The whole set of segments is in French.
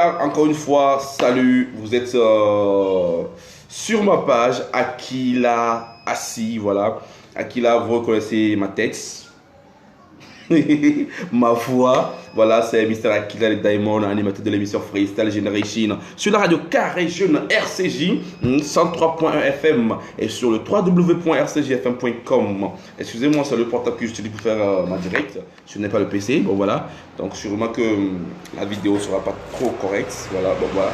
Encore une fois, salut, vous êtes sur ma page, Akila Assis, voilà. Akila, vous reconnaissez ma tête, ma voix, voilà, c'est Mr. Akila le Diamond, animateur de l'émission Freestyle Generation sur la radio Carré Jeune RCJ 103.1 FM et sur le www.rcjfm.com. Excusez-moi, c'est le portable que j'utilise pour faire ma direct. Je n'ai pas le PC, bon voilà. Donc sûrement que la vidéo sera pas trop correcte, voilà, bon voilà.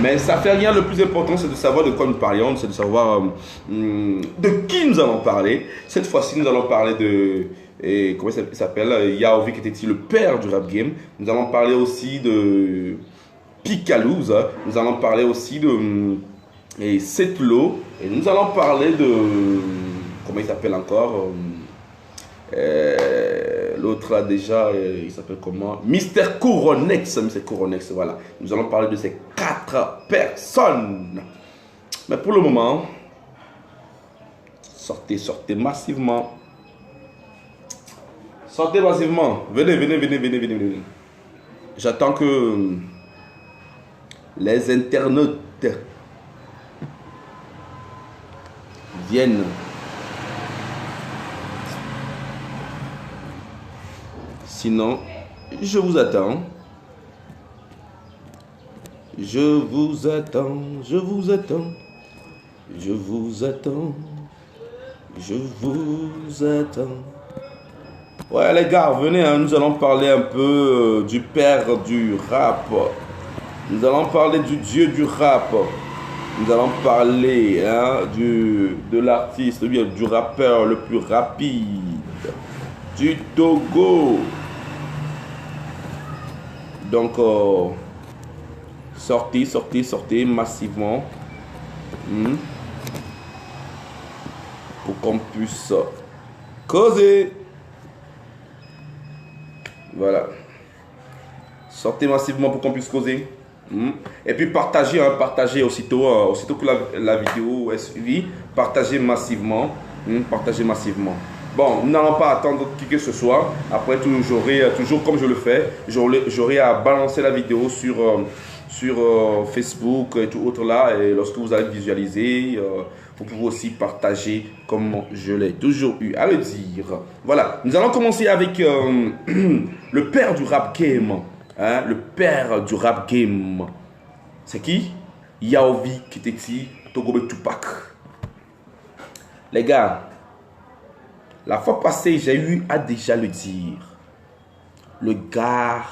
Mais ça fait rien, le plus important c'est de savoir de quoi nous parlions, c'est de savoir de qui nous allons parler. Cette fois-ci, nous allons parler de comment il s'appelle, Yaovi qui était le père du rap game. Nous allons parler aussi de Picalouz. Nous allons parler aussi de Setlo. Et nous allons parler de comment il s'appelle encore, l'autre là déjà, il s'appelle comment, Mr. Coronex. Mr. Coronex, voilà. Nous allons parler de ces 4 personnes. Mais pour le moment, sortez massivement. Sortez massivement. Venez. J'attends que les internautes viennent. Sinon, je vous attends. Ouais les gars, venez, hein, nous allons parler un peu du père du rap. Nous allons parler du dieu du rap. Nous allons parler de l'artiste, du rappeur le plus rapide du Togo. Donc, sortez massivement pour qu'on puisse causer. Voilà. Sortez massivement pour qu'on puisse causer. Et puis partagez aussitôt que la vidéo est suivie. Partagez massivement. Bon, nous n'allons pas attendre qui que ce soit. Après tout, toujours comme je le fais, j'aurai à balancer la vidéo sur Facebook et tout autre là. Et lorsque vous allez visualiser, vous pouvez aussi partager comme je l'ai toujours eu à le dire. Voilà, nous allons commencer avec le père du rap game. Hein, le père du rap game. C'est qui? Yaovi Kiteti Togobe Tupac. Les gars, la fois passée, j'ai eu à déjà le dire. Le gars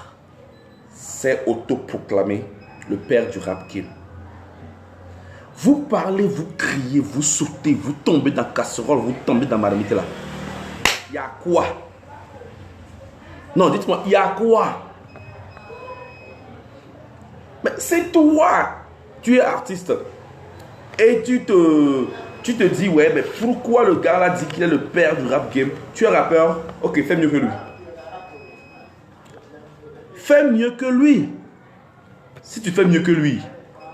s'est autoproclamé le père du rap game. Vous parlez, vous criez, vous sautez, vous tombez dans la casserole, vous tombez dans ma marmite là. Il y a quoi? Non, dites-moi, il y a quoi? Mais c'est toi, tu es artiste. Et tu te dis, ouais, mais pourquoi le gars là dit qu'il est le père du rap game? Tu es rappeur, ok, fais mieux que lui. Fais mieux que lui. Si tu fais mieux que lui,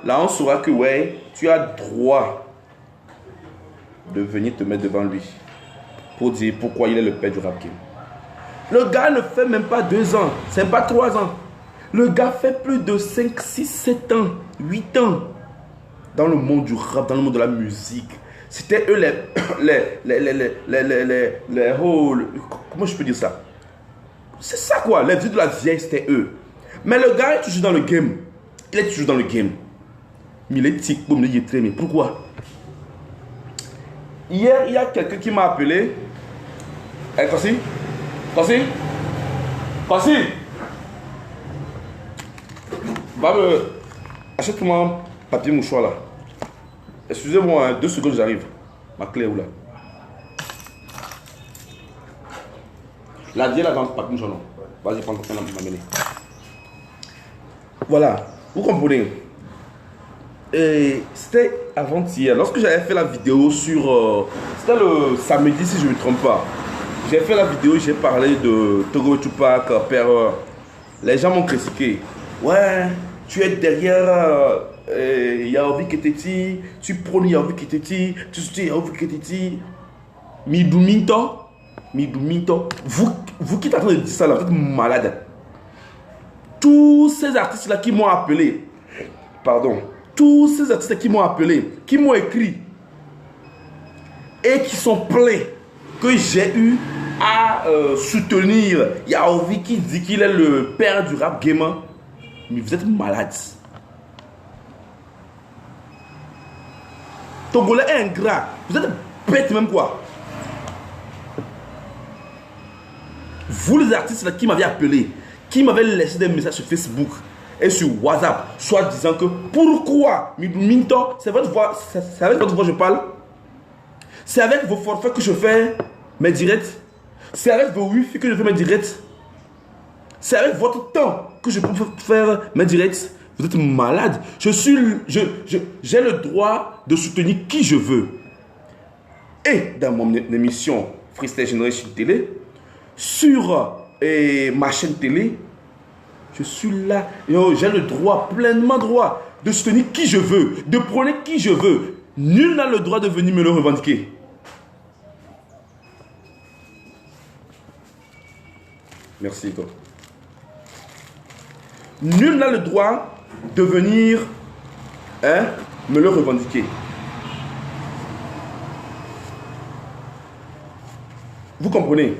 là on saura que, ouais, tu as droit de venir te mettre devant lui pour dire pourquoi il est le père du rap game. Le gars ne fait même pas 2 ans, c'est pas 3 ans. Le gars fait plus de 5, 6, 7 ans, 8 ans dans le monde du rap, dans le monde de la musique. C'était eux comment je peux dire ça? C'est ça quoi, les vieux de la vieille, c'était eux. Mais le gars est toujours dans le game. Il est toujours dans le game. Mais il est tic, boum, il est très, mais pourquoi? Hier, il y a quelqu'un qui m'a appelé. Eh, Kassi? Va me... Achète-moi un papier mouchoir là. Excusez-moi, hein, 2 secondes, j'arrive. Ma clé est où là? La dièle là dans le papier mouchoir, non? Vas-y, prends m'amener. Voilà, vous comprenez? Et c'était avant-hier, lorsque j'avais fait la vidéo sur... c'était le samedi si je ne me trompe pas. J'ai fait la vidéo, j'ai parlé de Togo Tupac, père. Les gens m'ont critiqué. Ouais, tu es derrière Yaovi Kiteti, tu prônes Yaovi Kiteti, tu soutiens Yaovi Kiteti. Miduminto. Vous qui êtes en train de dire ça là, vous êtes malade. tous ces artistes-là qui m'ont appelé, pardon, tous ces artistes qui m'ont appelé, qui m'ont écrit et qui sont pleins que j'ai eu à soutenir Yaovi qui dit qu'il est le père du rap gamer, mais vous êtes malades. Togolais est ingrat, vous êtes bêtes même quoi. Vous les artistes là qui m'avaient appelé, qui m'avaient laissé des messages sur Facebook et sur WhatsApp, soit disant que pourquoi Minto, c'est avec votre voix que je parle, c'est avec vos forfaits que je fais mes directs, c'est avec vos wifi que je fais mes directs, c'est avec votre temps que je peux faire mes directs. Vous êtes malade. J'ai le droit de soutenir qui je veux. Et dans mon émission Freestyle Generation Télé, sur ma chaîne télé, je suis là. J'ai le droit, pleinement droit, de soutenir qui je veux, de prôner qui je veux. Nul n'a le droit de venir me le revendiquer. Merci, toi. Nul n'a le droit de venir me le revendiquer. Vous comprenez?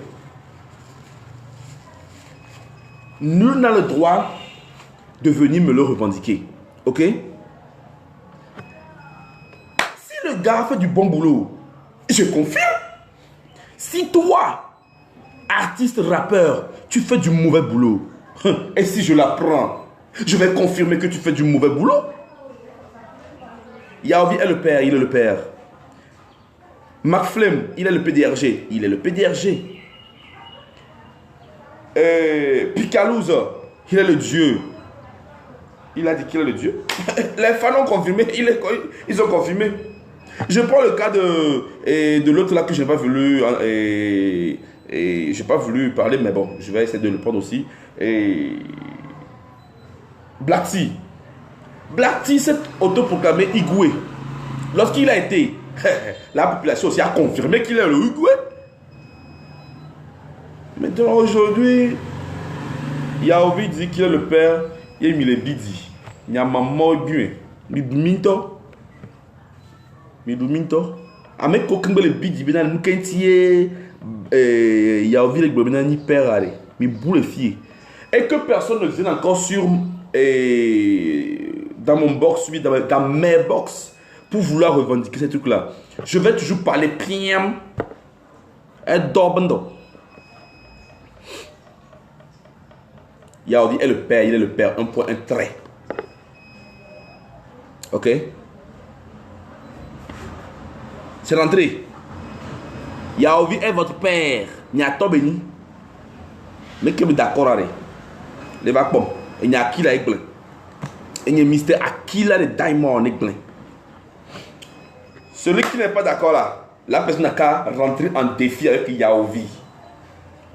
Nul n'a le droit de venir me le revendiquer. Ok? Si le gars fait du bon boulot, je confirme. Si toi, artiste rappeur, tu fais du mauvais boulot, et si je l'apprends, je vais confirmer que tu fais du mauvais boulot. Yaovi est le père, il est le père. McFlame, il est le PDRG, il est le PDRG. Picalouz, il est le dieu. Il a dit qu'il est le dieu. Les fans ont confirmé, ils ont confirmé. Je prends le cas de l'autre là que je n'ai pas voulu j'ai pas voulu parler, mais bon, je vais essayer de le prendre aussi. Black T. Black T s'est autoproclamé Igwe. Lorsqu'il a été, la population aussi a confirmé qu'il est le Igwe. Maintenant, aujourd'hui, Yaovi dit qu'il est le père, et il est bidi. Il y a maman bien. Minto. Avec aucun le bidi, il y a un quintier. Yaovi le globin ni père allé. Mais boule fille. Et que personne ne vienne encore sur dans mon box, dans mes box, pour vouloir revendiquer ces trucs-là. Je vais toujours parler PM et d'Obando. Yaovi est le père, il est le père, un point, un trait. Ok? C'est l'entrée. Yaovi est votre père. Nyato Beni. Mais que me d'accord avec. Les vacuums. Et il y a qui là avec plein. Et il y a Mister Akila de Diamond avec plein. Celui qui n'est pas d'accord là, la personne n'a qu'à rentrer en défi avec Yaovi.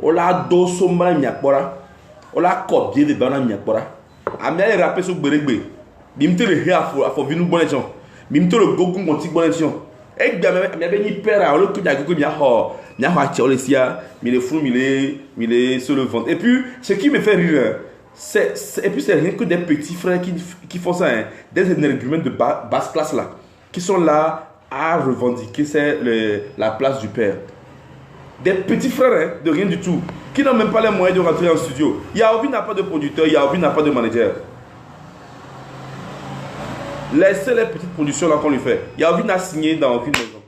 On l'a dos sombre Nyakbora. On l'a copié de Bana Nyakbora. Amia est rappé sur Beregbe. Bimte le hé à Fovinu Bonnetion. Bimte le Goku Monti Bonnetion. Et bien, il y a des pères, alors que il y a des il est sur le ventre. Et puis, ce qui me fait rire, c'est rien que des petits frères qui font ça, hein, des énergumènes de basse classe là, qui sont là à revendiquer la place du père. Des petits frères, hein, de rien du tout, qui n'ont même pas les moyens de rentrer en studio. Yaovi n'a pas de producteur, Yaovi n'a pas de manager. Laissez les petites productions là qu'on lui fait. Yaovi n'a signé dans aucune maison.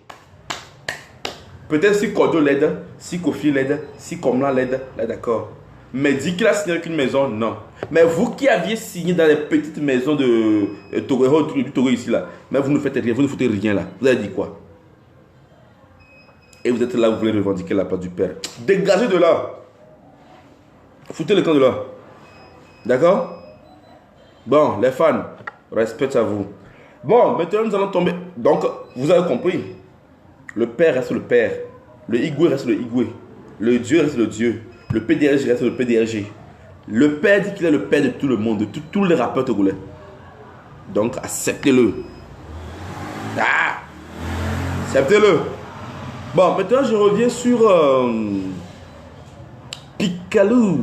Peut-être si Kodo l'aide, si Kofi l'aide, si Komla l'aide, là d'accord. Mais dit qu'il a signé avec une maison, non. Mais vous qui aviez signé dans les petites maisons de du Togo ici là, mais vous ne faites rien, vous ne foutez rien là. Vous avez dit quoi? Et vous êtes là, vous voulez revendiquer la place du père. Dégagez de là. Foutez le camp de là. D'accord? Bon, les fans. Respect à vous. Bon, maintenant nous allons tomber. Donc, vous avez compris. Le père reste le père. Le Igwe reste le Igwe. Le Dieu reste le Dieu. Le PDRG reste le PDRG. Le père dit qu'il est le père de tout le monde, de tous les rappeurs togolais. Donc, acceptez-le. Ah! Acceptez-le. Bon, maintenant je reviens sur Picalou.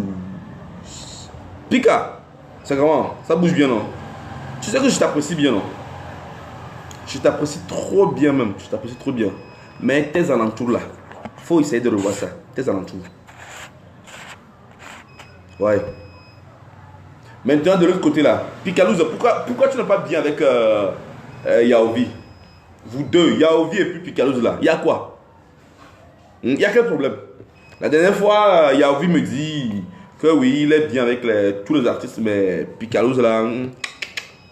Pika. C'est comment? Ça bouge bien, non? Tu sais que je t'apprécie bien, non? Je t'apprécie trop bien même. Je t'apprécie trop bien. Mais tes alentours là, faut essayer de revoir ça. Tes alentours. Ouais. Maintenant, de l'autre côté là, Picalouz, pourquoi tu n'es pas bien avec Yaovi? Vous deux, Yaovi et puis Picalouz là. Il y a quoi? Il y a quel problème? La dernière fois, Yaovi me dit que oui, il est bien avec tous les artistes, mais Picalouz là,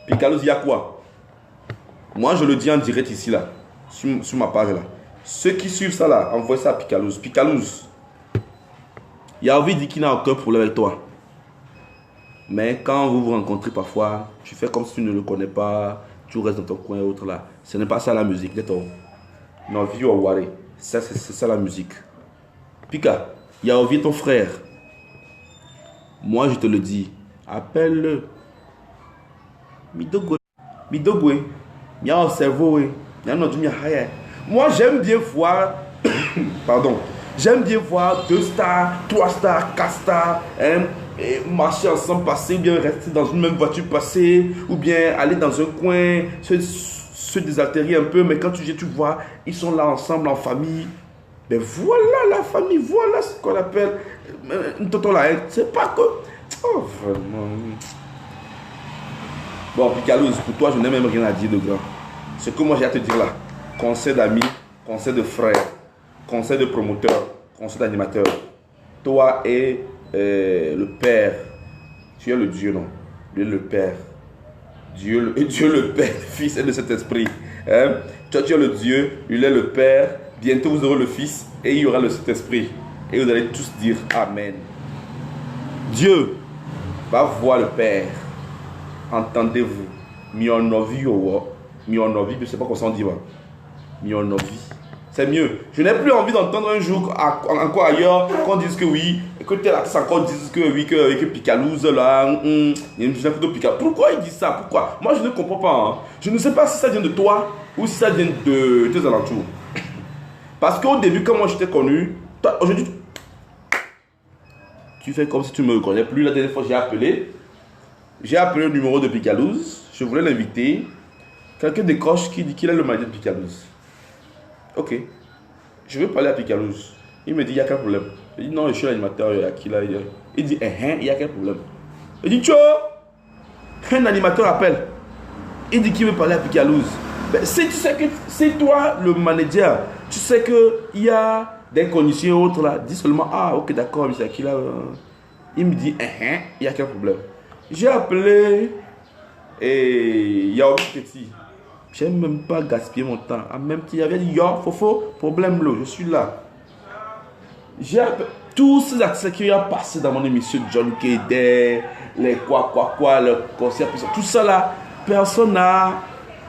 Picalouz, il y a quoi? Moi, je le dis en direct ici là, sur ma page là. Ceux qui suivent ça là, envoyez ça à Picalouz. Picalouz, Yaovi dit qu'il n'a aucun problème avec toi. Mais quand vous vous rencontrez parfois, tu fais comme si tu ne le connais pas, tu restes dans ton coin et autres là. Ce n'est pas ça la musique, non, vieux Waré. C'est ça la musique. Pika, Yaovi est ton frère. Moi je te le dis, appelle-le. Midogwe. Midogwe. Mia au cerveau. Moi j'aime bien voir. Pardon. J'aime bien voir 2 stars, 3 stars, 4 stars, marcher ensemble, passer, ou bien rester dans une même voiture, passer, ou bien aller dans un coin, se désaltérer un peu, mais quand tu vois, ils sont là ensemble, en famille. Mais voilà la famille, voilà ce qu'on appelle une tonton là, c'est pas que... Oh, vraiment... Bon, Picalouz, pour toi, je n'ai même rien à dire de grand. Ce que moi j'ai à te dire là, conseil d'amis, conseil de frères, conseil de promoteur, conseil d'animateur. Toi et le Père, tu es le Dieu, non? Lui est le Père. Dieu le Père, le Fils et de cet esprit. Hein? Toi, tu es le Dieu, lui est le Père. Bientôt, vous aurez le Fils et il y aura le Saint-Esprit. Et vous allez tous dire Amen. Dieu va voir le Père. Entendez-vous? Mionovi, je ne sais pas comment ça on dit. Mionovi. C'est mieux. Je n'ai plus envie d'entendre un jour encore ailleurs qu'on dise que oui, que tel artiste encore dise que oui, que Picalouz là, pourquoi il dit ça? Pourquoi? Moi je ne comprends pas. Hein. Je ne sais pas si ça vient de toi ou si ça vient de tes alentours. Parce qu'au début, quand moi je t'ai connu, aujourd'hui, tu fais comme si tu ne me connais plus. La dernière fois, j'ai appelé le numéro de Picalouz. Je voulais l'inviter. Quelqu'un décroche qui dit qu'il est le manager de Picalouz. Ok, je veux parler à Picalouz. Il me dit, il y a quel problème? Je dis, non, je suis l'animateur. Il dit, il y a quel problème? Je dis, un animateur appelle. Il dit qu'il veut parler à Picalouz. Ben, si tu sais que c'est toi le manager, tu sais qu'il y a des conditions autres là, dis seulement, ah ok d'accord, monsieur Akila. Il me dit, il y a quel problème? J'ai appelé et Yaovi Petit. J'aime même pas gaspiller mon temps. En même temps, il y avait dit, yo, Fofo, problème là, je suis là. J'ai appelé tous ces accès qu'il y a passé dans mon émission, John Kédé, les le concert, tout ça là, personne n'a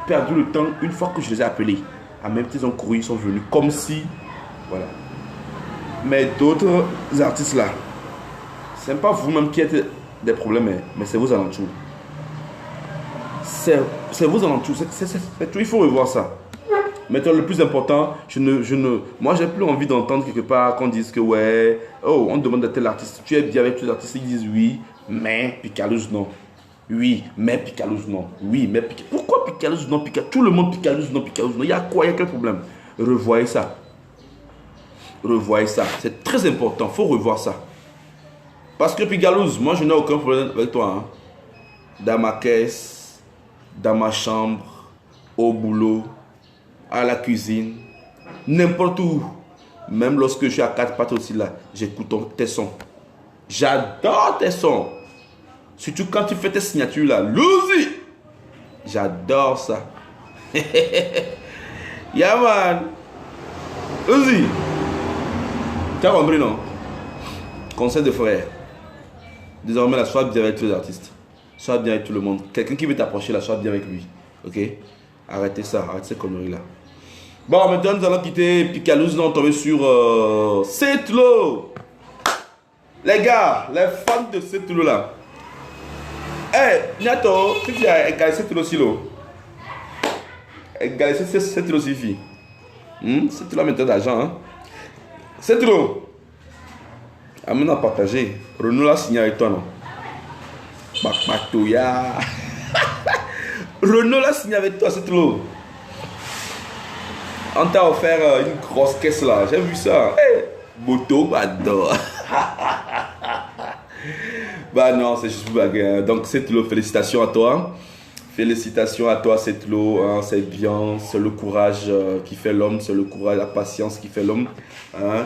perdu le temps une fois que je les ai appelés. En même temps, ils ont couru, ils sont venus comme si, voilà. Mais d'autres artistes là, ce n'est pas vous-même qui êtes des problèmes, mais c'est vos alentours. C'est vos alentours, il faut revoir ça. Maintenant, le plus important, moi, j'ai plus envie d'entendre quelque part qu'on dise que ouais, oh, on demande à tel artiste, tu es bien avec tous les artistes, ils disent oui, mais Picalouz non. Oui, mais Picalouz non. Oui, mais Picalouz. Pourquoi Picalouz non? Tout le monde Picalouz non, Picalouz non. Il y a quoi? Il y a quel problème? Revoyez ça. Revoyez ça. C'est très important. Il faut revoir ça. Parce que Picalouz, moi, je n'ai aucun problème avec toi. Hein. Dans ma caisse, dans ma chambre, au boulot, à la cuisine, n'importe où. Même lorsque je suis à 4 pattes aussi là, j'écoute tes sons. J'adore tes sons. Surtout quand tu fais tes signatures là. Luzi! J'adore ça. Yeah man. Luzi! Tu as compris non? Conseil de frère. Désormais là, sois bien avec tous les artistes. Sois bien avec tout le monde. Quelqu'un qui veut t'approcher là, sois bien avec lui. Ok? Arrêtez ça, arrêtez ces conneries là. Bon, maintenant nous allons quitter Picalouz. Nous allons tomber sur Setlo. Les gars, les fans de Setlo là. Eh, Niato, tu as égalé Setlo silo. Égalé Setlo sifi. Setlo a maintenant d'argent. Hein? Setlo. Amène à partager. Renaud l'a signé avec toi non? Bakmatoya. Renault l'a signé avec toi, c'est l'eau. On t'a offert une grosse caisse là, j'ai vu ça. Hey, moto, j'adore. Bah non, c'est juste bagarre. Donc c'est l'eau, félicitations à toi. Félicitations à toi, c'est l'eau. Hein, c'est bien, c'est le courage qui fait l'homme, c'est le courage, la patience qui fait l'homme. Hein.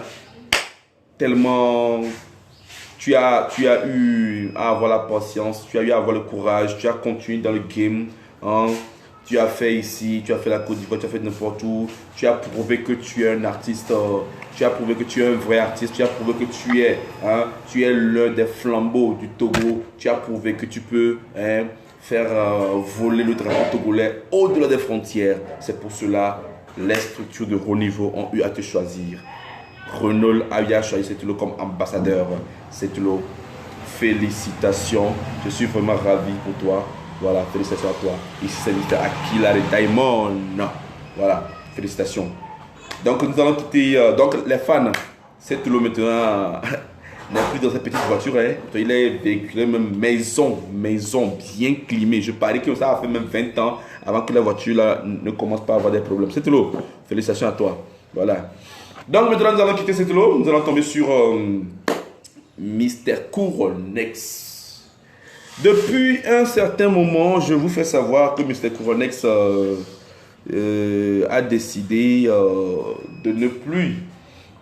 Tellement tu as eu à avoir la patience, tu as eu à avoir le courage, tu as continué dans le game. Hein. Tu as fait ici, tu as fait la Côte d'Ivoire, tu as fait n'importe où. Tu as prouvé que tu es un artiste, tu as prouvé que tu es un vrai artiste, tu as prouvé que tu es l'un des flambeaux du Togo. Tu as prouvé que tu peux faire voler le drapeau togolais au-delà des frontières. C'est pour cela que les structures de haut niveau ont eu à te choisir. Renault a choisi Setulo comme ambassadeur. Setulo, félicitations. Je suis vraiment ravi pour toi. Voilà, félicitations à toi. Ici, c'est Mr. Akila de Diamond. Voilà, félicitations. Donc, nous allons quitter. Donc, les fans, Setulo maintenant n'est plus dans cette petite voiture. Hein. Il est véhiculé même maison bien climée. Je parie que ça a fait même 20 ans avant que la voiture là, ne commence pas à avoir des problèmes. Setulo, félicitations à toi. Voilà. Donc, maintenant, nous allons quitter Setulo. Nous allons tomber sur Mr. Couronnex. Depuis un certain moment, je vous fais savoir que Mr. Couronnex a décidé de ne plus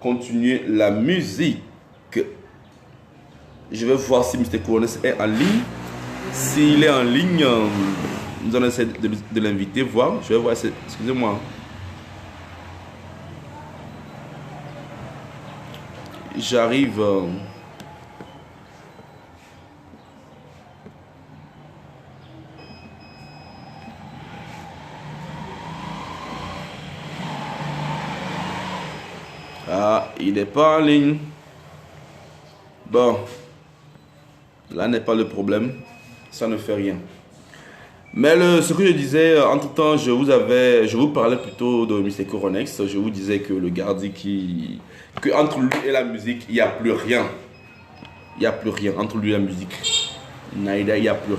continuer la musique. Je vais voir si Mr. Couronnex est en ligne. S'il est en ligne, nous allons essayer de l'inviter, voir. Je vais voir, excusez-moi. J'arrive. Ah, il n'est pas en ligne. Bon, là n'est pas le problème. Ça ne fait rien. Mais ce que je disais, entre temps, je vous parlais plutôt de Mr. Couronnex. Je vous disais que le gars dit que entre lui et la musique, il n'y a plus rien. Il n'y a plus rien entre lui et la musique. Naïda, il n'y a plus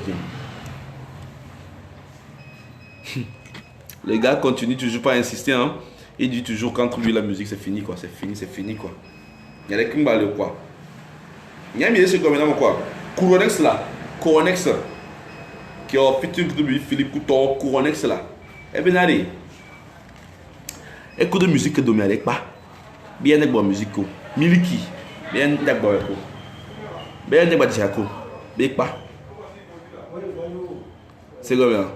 rien. Le gars continue toujours pas à insister, hein. Il dit toujours qu'entre lui et la musique, c'est fini, quoi. C'est fini, quoi. Il y a des Kimbale, quoi. Il y a un ministre comme quoi. Couronnex, là. Couronnex. Qui a fait de lui, Philippe Couton, Couronnex, là. Eh bien, allez. Écoute de musique que domine avec pas. Bien de bonne musique, Miliki. Bien de bonne musique. Bien de bonne musique. Bien c'est combien?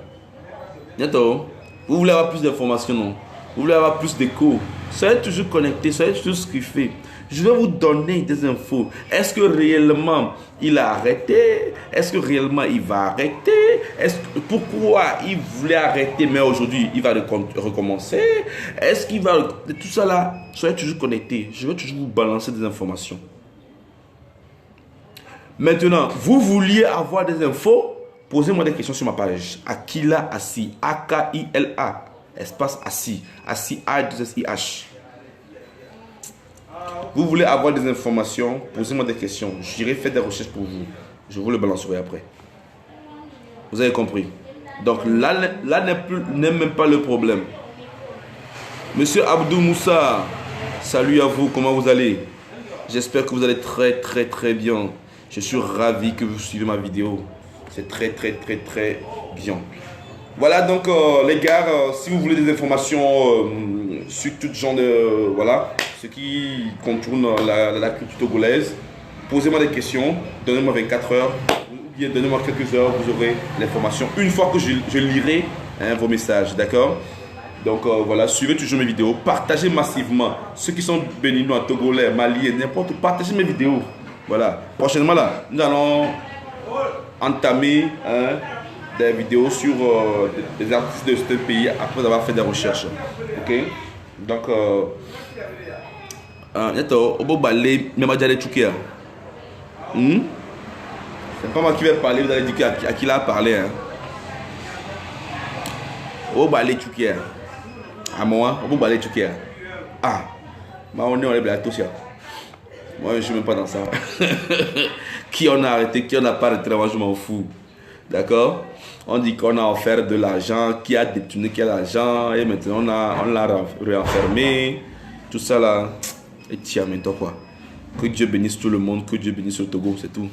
Bientôt. Vous voulez avoir plus d'informations, non? Vous voulez avoir plus d'écho? Soyez toujours connectés, soyez toujours scruffés. Je vais vous donner des infos. Est-ce que réellement il a arrêté? Est-ce que réellement il va arrêter? Pourquoi il voulait arrêter mais aujourd'hui il va recommencer? Est-ce qu'il va... Tout ça là, soyez toujours connectés. Je vais toujours vous balancer des informations. Maintenant, vous vouliez avoir des infos? Posez-moi des questions sur ma page. Akila Assi. A-K-I-L-A. Espace Assi. Assi A-2-S-I-H. Vous voulez avoir des informations? Posez-moi des questions. J'irai faire des recherches pour vous. Je vous le balancerai après. Vous avez compris? Donc là n'est même pas le problème. Monsieur Abdou Moussa, salut à vous. Comment vous allez? J'espère que vous allez très bien. Je suis ravi que vous suivez ma vidéo. C'est très bien. Voilà donc les gars, si vous voulez des informations sur tout genre de... voilà, ce qui contourne la culture togolaise, posez-moi des questions, donnez-moi 24 heures, ou bien donnez-moi quelques heures, vous aurez l'information. Une fois que je lirai vos messages, d'accord? Donc voilà, suivez toujours mes vidéos, partagez massivement. Ceux qui sont béninois, togolais, maliens, n'importe où, partagez mes vidéos. Voilà, prochainement là, nous allons entamer des vidéos sur des artistes de ce pays après avoir fait des recherches. Ok? Donc, c'est pas moi qui vais parler, vous allez dire à qui il a parlé. Au balai Tchoukia. À moi, au balai Tchoukia. Ah, on est blagues tous. Moi, je ne suis même pas dans ça. Qui on a arrêté, qui on n'a pas arrêté, moi je m'en fous. D'accord? On dit qu'on a offert de l'argent, qui a détourné quel argent, et maintenant on l'a réenfermé. Tout ça là. Et tiens, maintenant quoi? Que Dieu bénisse tout le monde, que Dieu bénisse le Togo, c'est tout.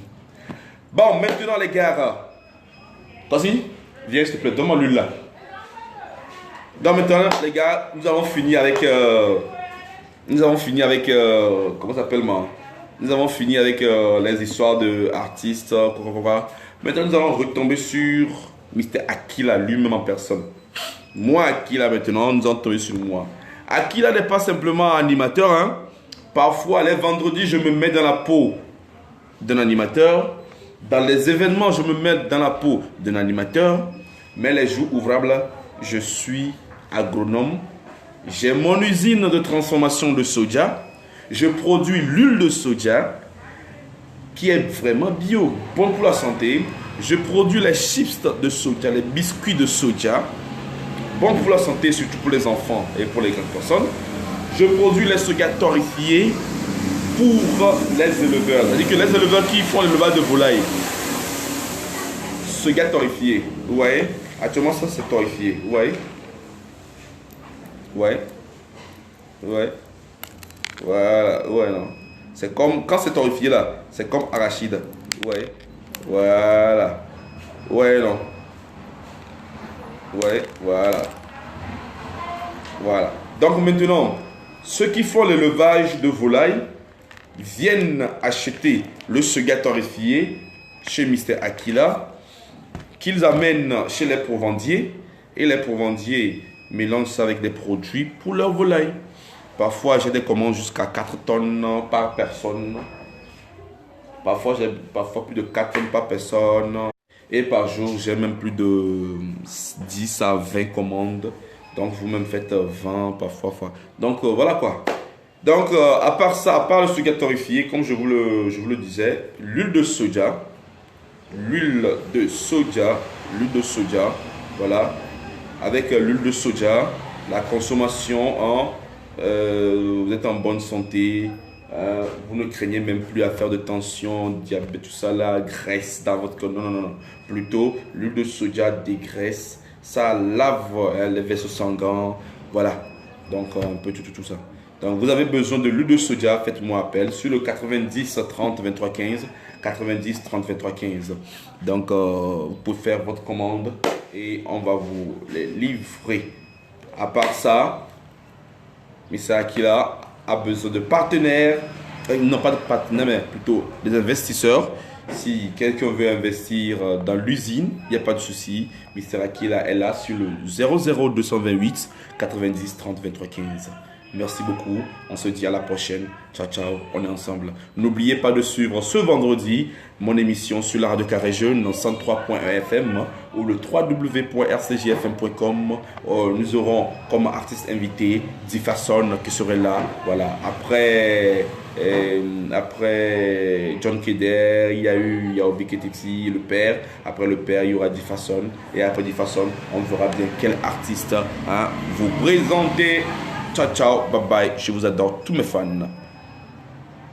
Bon, maintenant les gars. Vas-y, viens s'il te plaît, donne-moi l'huile là. Donc maintenant les gars, nous avons fini avec... comment ça s'appelle moi? Nous avons fini avec les histoires de artistes, Maintenant, nous allons retomber sur Mr. Aquila lui-même en personne. Moi, Aquila, maintenant, nous allons tomber sur moi. Aquila n'est pas simplement animateur. Hein. Parfois, les vendredis, je me mets dans la peau d'un animateur. Dans les événements, je me mets dans la peau d'un animateur. Mais les jours ouvrables, je suis agronome. J'ai mon usine de transformation de soja. Je produis l'huile de soja qui est vraiment bio, bon pour la santé. Je produis les chips de soja, les biscuits de soja, bon pour la santé, surtout pour les enfants et pour les grandes personnes. Je produis les soja torréfiés pour les éleveurs. C'est-à-dire que les éleveurs qui font l'élevage de volailles, soja torréfié, vous voyez? Actuellement, ça c'est torréfié, vous voyez? Ouais. Voilà, ouais, non. C'est comme, quand c'est torréfié là, c'est comme arachide. Ouais, voilà. Ouais, non. Ouais, voilà. Voilà. Donc maintenant, ceux qui font l'élevage de volailles viennent acheter le soja torréfié chez Mr. Aquila, qu'ils amènent chez les provendiers, et les provendiers mélangent ça avec des produits pour leurs volailles. Parfois, j'ai des commandes jusqu'à 4 tonnes par personne. Parfois, j'ai plus de 4 tonnes par personne. Et par jour, j'ai même plus de 10 à 20 commandes. Donc, vous-même faites 20 parfois. Donc, voilà quoi. Donc, à part ça, à part le soja torréfié, comme je vous le disais, l'huile de soja. Voilà. Avec l'huile de soja, la consommation vous êtes en bonne santé, vous ne craignez même plus à faire de tension, diabète, tout ça là, graisse dans votre corps. Non. Plutôt, l'huile de soja dégraisse, ça lave les vaisseaux sanguins, voilà. Donc, un peu tout ça. Donc, vous avez besoin de l'huile de soja, faites-moi appel sur le 90 30 23 15. 90 30 23 15. Donc, vous pouvez faire votre commande et on va vous les livrer. À part ça, Mr. Aquila a besoin de partenaires, non pas de partenaires, mais plutôt des investisseurs. Si quelqu'un veut investir dans l'usine, il n'y a pas de souci. Mr. Aquila est là sur le 00228 90 30 23 15. Merci beaucoup. On se dit à la prochaine. Ciao, ciao. On est ensemble. N'oubliez pas de suivre ce vendredi mon émission sur la radio Carré Jeune 103.1 FM ou le www.rcjfm.com. Nous aurons comme artiste invité Diffason qui serait là. Voilà. Après John Keder, il y a eu Yaobi Ketiti, le père. Après le père, il y aura Diffason. Et après Diffason, on verra bien quel artiste vous présenter. Ciao, ciao, bye bye. Je vous adore, tous mes fans.